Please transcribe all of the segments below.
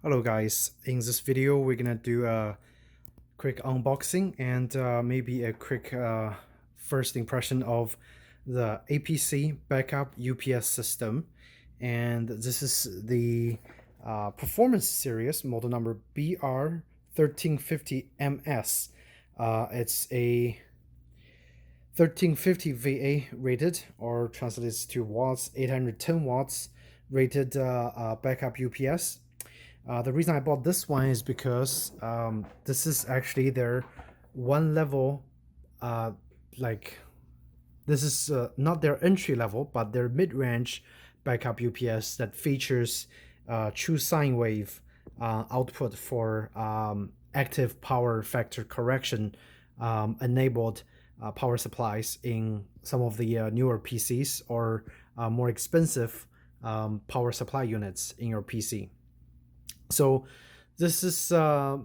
Hello guys, in this video we're gonna do a quick unboxing and maybe a quick first impression of the APC backup UPS system. And this is the performance series, model number BR1350MS. It's a 1350 VA rated, or translates to watts, 810 watts rated backup UPS. The reason I bought this one is because this is actually their one level, like this is not their entry level, but their mid-range backup UPS that features true sine wave output for active power factor correction enabled power supplies in some of the newer PCs or more expensive power supply units in your PC. So this is I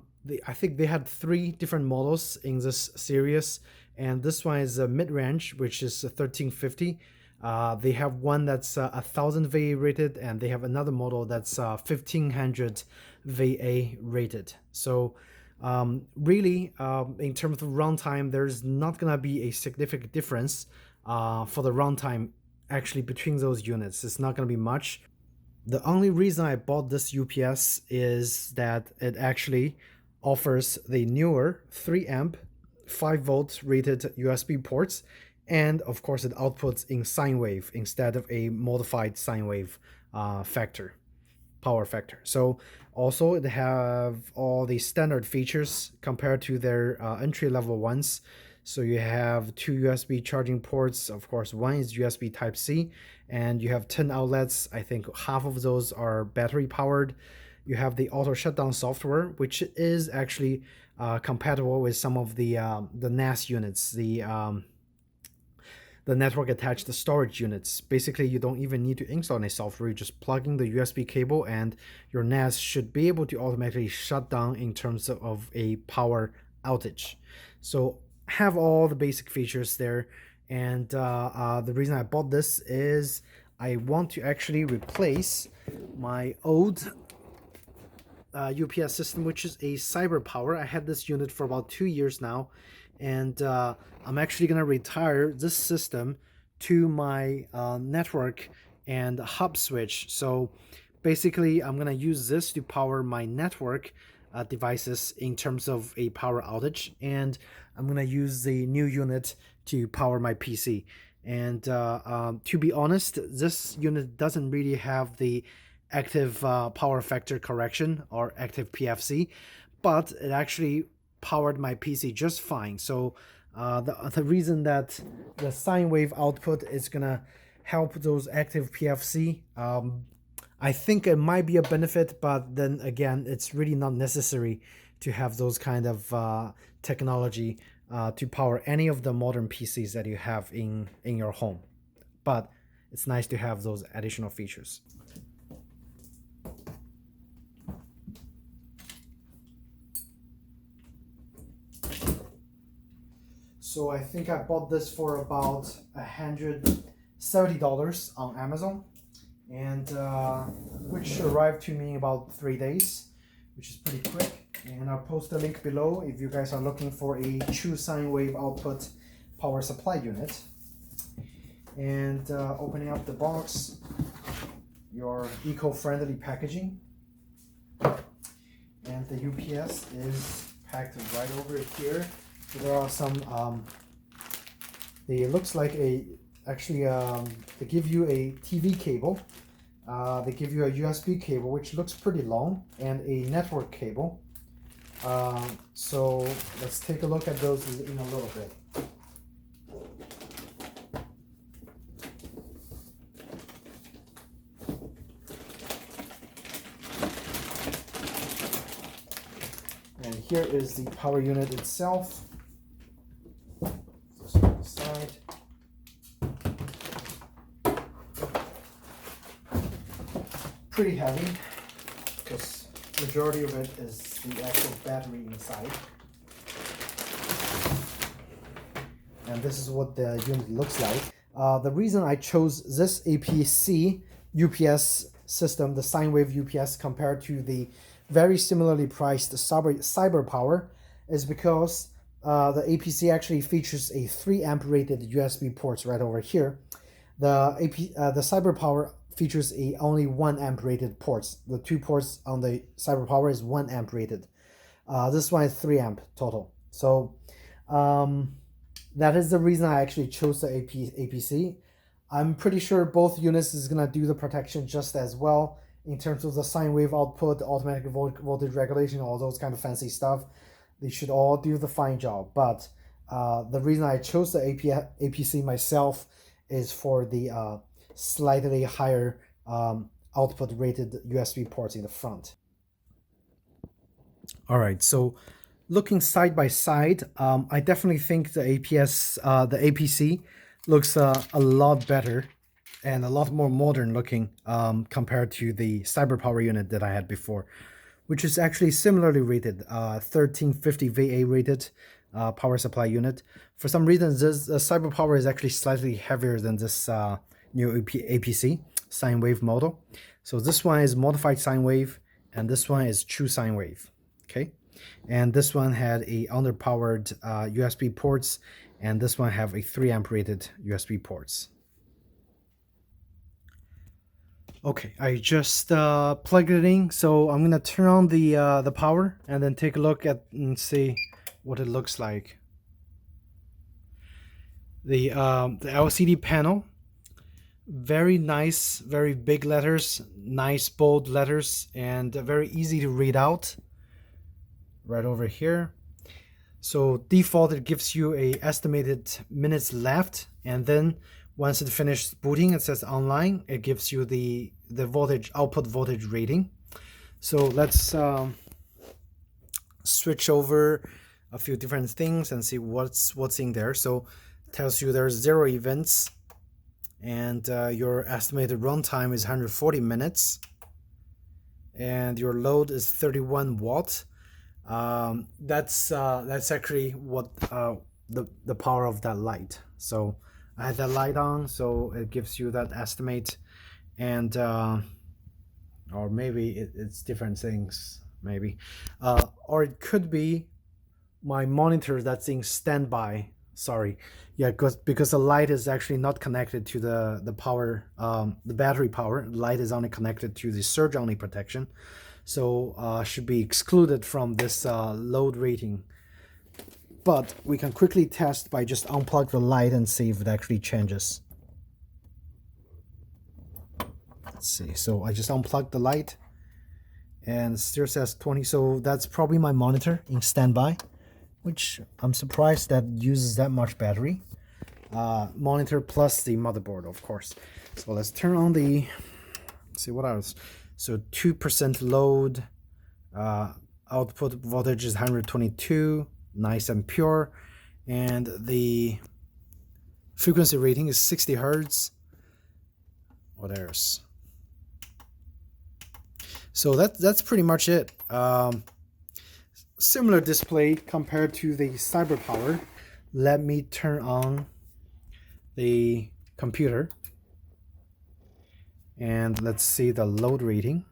think they had 3 different models in this series, and this one is a mid-range, which is a 1350. They have one that's 1000 VA rated, and they have another model that's 1500 VA rated. So really, in terms of runtime, there's not gonna be a significant difference for the runtime actually between those units. It's not gonna be much. The only reason I bought this UPS is that it actually offers the newer 3 amp 5 volt rated USB ports, and of course it outputs in sine wave instead of a modified sine wave power factor. So also it have all the standard features compared to their entry level ones. So you have 2 USB charging ports. Of course, one is USB Type-C, and you have 10 outlets. I think half of those are battery powered. You have the auto shutdown software, which is actually compatible with some of the NAS units, the network attached storage units. Basically, you don't even need to install any software. You just plug in the USB cable, and your NAS should be able to automatically shut down in terms of a power outage. So have all the basic features there. And the reason I bought this is I want to actually replace my old UPS system, which is a CyberPower. I had this unit for about 2 years now, and I'm actually gonna retire this system to my network and hub switch. So basically I'm gonna use this to power my network devices in terms of a power outage, and I'm gonna use the new unit to power my PC. And to be honest, this unit doesn't really have the active power factor correction or active PFC, but it actually powered my PC just fine. So the reason that the sine wave output is gonna help those active PFC, I think it might be a benefit, but then again, it's really not necessary to have those kind of technology to power any of the modern PCs that you have in your home. But it's nice to have those additional features. So I think I bought this for about $170 on Amazon, and which arrived to me in about 3 days, which is pretty quick. And I'll post a link below if you guys are looking for a true sine wave output power supply unit. And opening up the box, your eco-friendly packaging, and the UPS is packed right over here. So there are some it looks like actually they give you a TV cable, they give you a USB cable which looks pretty long, and a network cable. So let's take a look at those in a little bit. And here is the power unit itself. Just on the side. Pretty heavy, because majority of it is the actual battery inside. And this is what the unit looks like. The reason I chose this APC UPS system, the sine wave UPS, compared to the very similarly priced cyber power is because the APC actually features a 3 amp rated USB ports right over here. The cyber power features only 1 amp rated ports. The 2 ports on the cyber power is 1 amp rated. This one is 3 amp total. So that is the reason I actually chose the APC. I'm pretty sure both units is gonna do the protection just as well in terms of the sine wave output, automatic voltage regulation, all those kind of fancy stuff. They should all do the fine job. But the reason I chose the APC myself is for the slightly higher output rated USB ports in the front. All right, so looking side by side, I definitely think the APC looks a lot better and a lot more modern looking compared to the cyber power unit that I had before, which is actually similarly rated, 1350 VA rated power supply unit. For some reason, this cyber power is actually slightly heavier than this new APC sine wave model. So this one is modified sine wave, and this one is true sine wave. Okay, and this one had a underpowered USB ports, and this one have a 3 amp rated USB ports. Okay, I just plugged it in, so I'm gonna turn on the power and then take a look at and see what it looks like. The LCD panel, very nice, very big letters, nice bold letters, and very easy to read out. Right over here. So default, it gives you a estimated minutes left, and then once it finishes booting, it says online. It gives you the voltage output voltage rating. So let's switch over a few different things and see what's in there. So it tells you there's 0 events, and your estimated runtime is 140 minutes, and your load is 31 watts. That's actually what the power of that light. So I had that light on, so it gives you that estimate, and or maybe it's different things, maybe, or it could be my monitor that's in standby. Sorry, yeah, because the light is actually not connected to the power, the battery power. Light is only connected to the surge only protection. So should be excluded from this load rating. But we can quickly test by just unplug the light and see if it actually changes. Let's see. So I just unplugged the light and it still says 20. So that's probably my monitor in standby, which I'm surprised that uses that much battery. Monitor plus the motherboard, of course. So let's turn on let's see what else. So 2% load, output voltage is 122, nice and pure, and the frequency rating is 60 Hertz. What else? So that's pretty much it. Similar display compared to the cyber power. Let me turn on the computer. And let's see the load rating.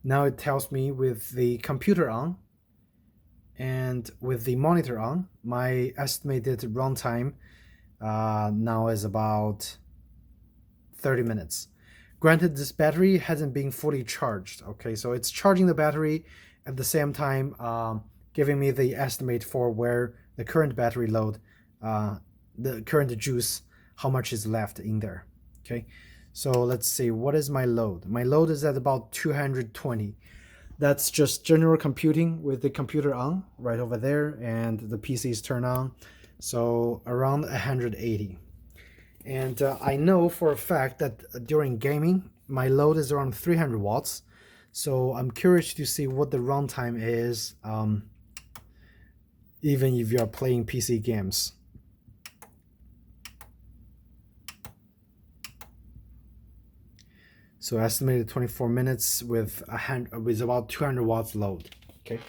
Now it tells me with the computer on and with the monitor on, my estimated runtime now is about 30 minutes. Granted, this battery hasn't been fully charged. Okay, so it's charging the battery at the same time giving me the estimate for where the current battery load, the current juice, how much is left in there. Okay, so let's see, what is my load? My load is at about 220. That's just general computing with the computer on right over there and the PC is turned on. So around 180. And I know for a fact that during gaming, my load is around 300 watts. So I'm curious to see what the runtime is, even if you are playing PC games. So estimated 24 minutes with about 200 watts load. Okay,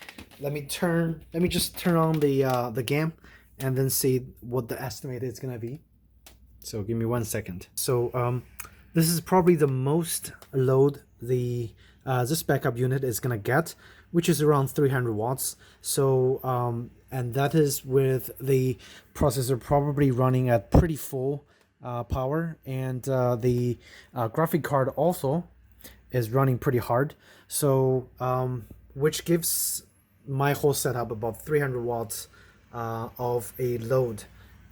let me just turn on the game and then see what the estimate is gonna be. So give me 1 second. So this is probably the most load this backup unit is gonna get, which is around 300 watts. So and that is with the processor probably running at pretty full power, and the graphic card also is running pretty hard. So which gives my whole setup about 300 watts of a load,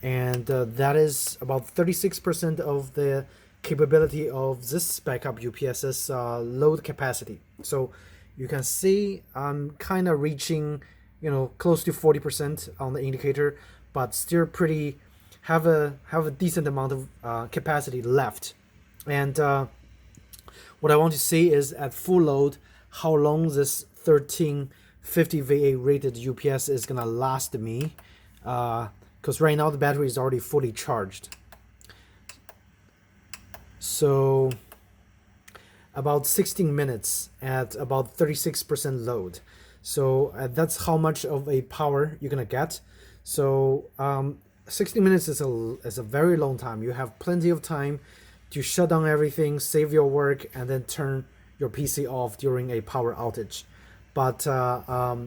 and that is about 36% of the capability of this backup UPS's load capacity. So you can see I'm kind of reaching, you know, close to 40% on the indicator, but still pretty have a decent amount of capacity left. And what I want to see is at full load how long this 1350 VA rated UPS is gonna last me, because right now the battery is already fully charged. So about 16 minutes at about 36% load. So that's how much of a power you're gonna get. So 16 minutes is a very long time. You have plenty of time to shut down everything, save your work, and then turn your PC off during a power outage. But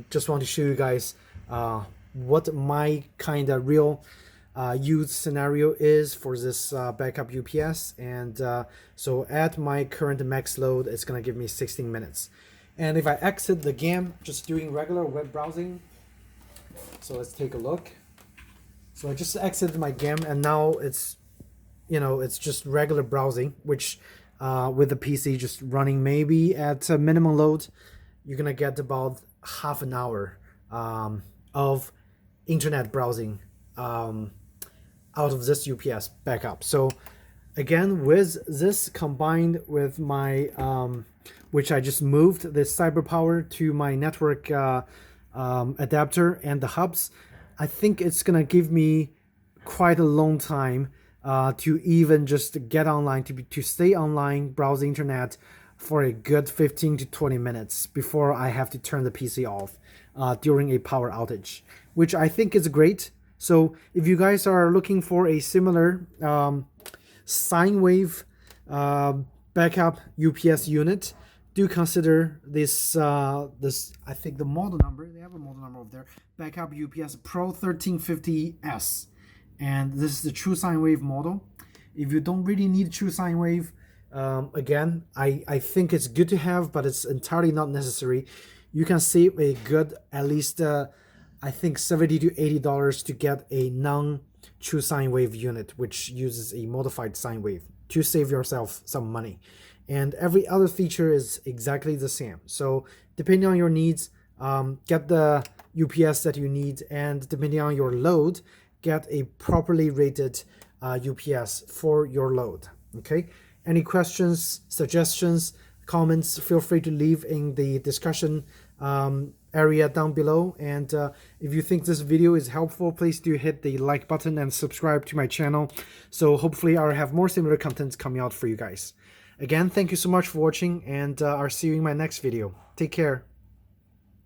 just want to show you guys what my kind of real use scenario is for this backup UPS. And so at my current max load, it's gonna give me 16 minutes. And if I exit the game, just doing regular web browsing, so let's take a look. So I just exited my game, and now it's, you know, it's just regular browsing, which with the PC just running maybe at a minimum load, you're gonna get about half an hour of internet browsing out of this UPS backup. So again, with this combined with my which I just moved the CyberPower to my network adapter and the hubs, I think it's gonna give me quite a long time to even just get online, to stay online, browse the internet for a good 15 to 20 minutes before I have to turn the PC off during a power outage, which I think is great. So if you guys are looking for a similar sine wave backup UPS unit, do consider this this, I think the model number, they have a model number over there, backup UPS Pro 1350S, and this is the true sine wave model. If you don't really need true sine wave, again, I think it's good to have, but it's entirely not necessary. You can save a good at least I think $70 to $80 to get a non-true sine wave unit, which uses a modified sine wave, to save yourself some money. And every other feature is exactly the same. So depending on your needs, get the UPS that you need, and depending on your load, get a properly rated UPS for your load. Okay? Any questions, suggestions, comments, feel free to leave in the discussion area down below. And if you think this video is helpful, please do hit the like button and subscribe to my channel. So hopefully I'll have more similar content coming out for you guys. Again, thank you so much for watching, and I'll see you in my next video. Take care.